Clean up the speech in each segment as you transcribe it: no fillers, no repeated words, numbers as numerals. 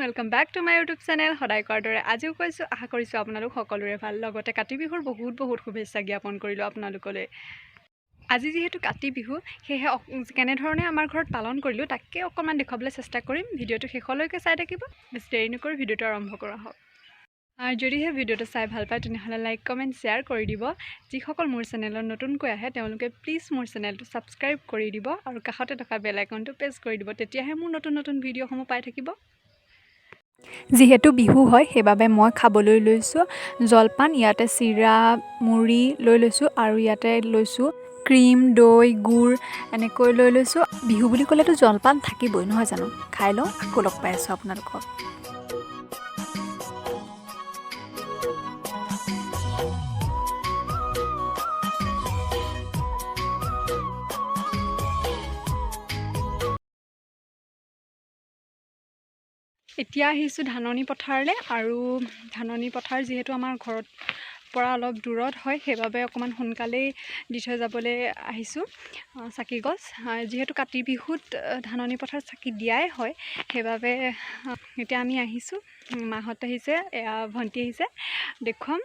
welcome back to my YouTube channel सदाय কৰাৰ দৰে আজিও কৈছো আশা কৰিছো আপোনালোক সকলোৰে ভাল লগতে কাতি বিহুৰ বহুত শুভেচ্ছা জ্ঞাপন কৰিলো আপোনালোকলৈ আজি যেহেতু কাতি বিহু সেহে কেনে ধৰণে আমাৰ ঘৰত পালন কৰিলো তাকে অকমান দেখাবলৈ চেষ্টা কৰিম ভিডিওটো শেষলৈকে চাই থাকিব বেছি দেৰি নকৰি ভিডিওটো আৰম্ভ কৰা হওক আৰ যদিহে ভিডিওটো চাই ভাল পায় তেনেহলে লাইক কমেন্ট শেয়াৰ কৰি দিব যিসকল মোৰ চেনেলত নতুনকৈ আহে তেওঁলোকে প্লিজ মোৰ চেনেলটো সাবস্ক্ৰাইব কৰি দিব আৰু কাষতে থকা বেল আইকনটো প্ৰেছ কৰি দিব তেতিয়াহে মোৰ নতুন ভিডিওসমূহ পাই থাকিব যেহেতু বিহু হয় সেইবাবে মই খাবলৈ লৈছো জলপান ইয়াতে চিৰা মুড়ি লৈ লৈছো আৰু ইয়াতে লৈছো ক্ৰীম দৈ গুড় এনেকৈ লৈ লৈছো বিহু বুলি ক'লেতো জলপান থাকিবই নহয় জানো খাই লওঁ আকৌ লগ পাই আছো আপোনালোকক এতিয়া আহিছো ধাননি পথাৰলে আৰু ধাননি পথাৰ যেহেতু আমাৰ ঘৰত পৰা অলপ দূৰত হয় সেইবাবে অকমান সোনকালে দি থৈ যাবলৈ আহিছো চাকি গছ যেহেতু কাতি বিহুত ধাননি পথাৰ চাকি দিয়াই হয় সেইবাবে এতিয়া আমি আহিছো মাহত আহিছে এয়া ভন্টি আহিছে দেখুৱাম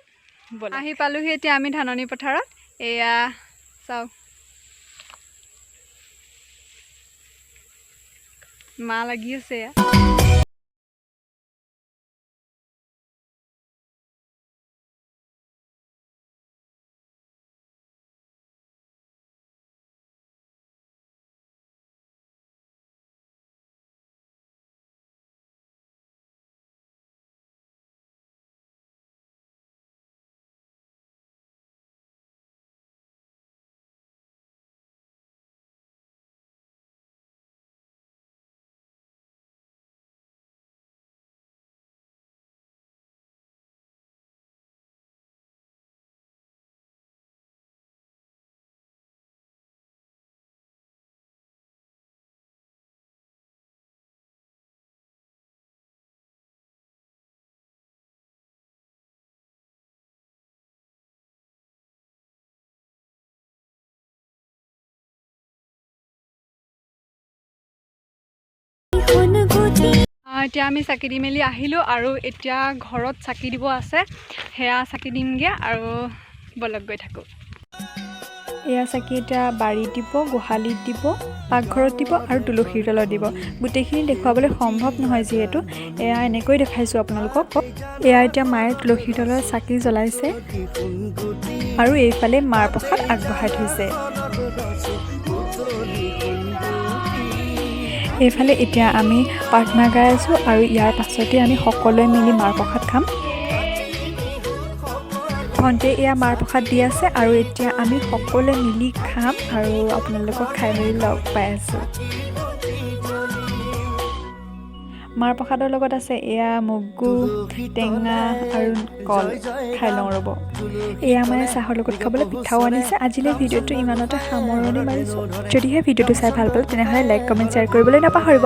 বলা আহি পালোহি এতিয়া আমি ধাননি পথাৰত এয়া চাও মা লাগি আছে এতিয়া আমি চাকি দি মেলি আহিলো আৰু এতিয়া ঘৰত চাকি দিব আছে হেয়া চাকি দিমগে আৰু বলক গৈ থাকো এয়া চাকি এটা বাড়ি দিব গোহালিত দিব পাকঘৰত দিব আৰু তুলসীৰ তলত দিব গুটেখিনি দেখুৱাবলৈ সম্ভৱ নহয় যেহেতু এয়া এনেকৈ দেখাইছো আপোনালোকক এয়া এতিয়া মায়ে তুলসীৰ তলত চাকি জ্বলাইছে আৰু এইফালে মাৰ প্ৰসাদ আগবঢ়াই থৈছে এইফালে এতিয়া আমি প্ৰাৰ্থনা গাই আছো আৰু ইয়াৰ পাছতে আমি সকলোৱে মিলি মাৰ প্ৰসাদ খাম ভন্টি এয়া মাৰ প্ৰসাদ দি আছে আৰু এতিয়া আমি সকলোৱে মিলি খাম আৰু আপোনালোকক খাই মেলি লগ পাই আছো মাৰ প্ৰসাদৰ লগত আছে এয়া মগু টেঙা আৰু কল খাই লওঁ ৰ'ব এয়া মানে চাহৰ লগত খাবলৈ পিঠাও আনিছে আজিলৈ ভিডিঅ'টো ইমানতে সামৰণি মাৰিছো যদিহে ভিডিঅ'টো চাই ভাল পালে তেনেহ'লে লাইক কমেণ্ট শ্বেয়াৰ কৰিবলৈ নাপাহৰিব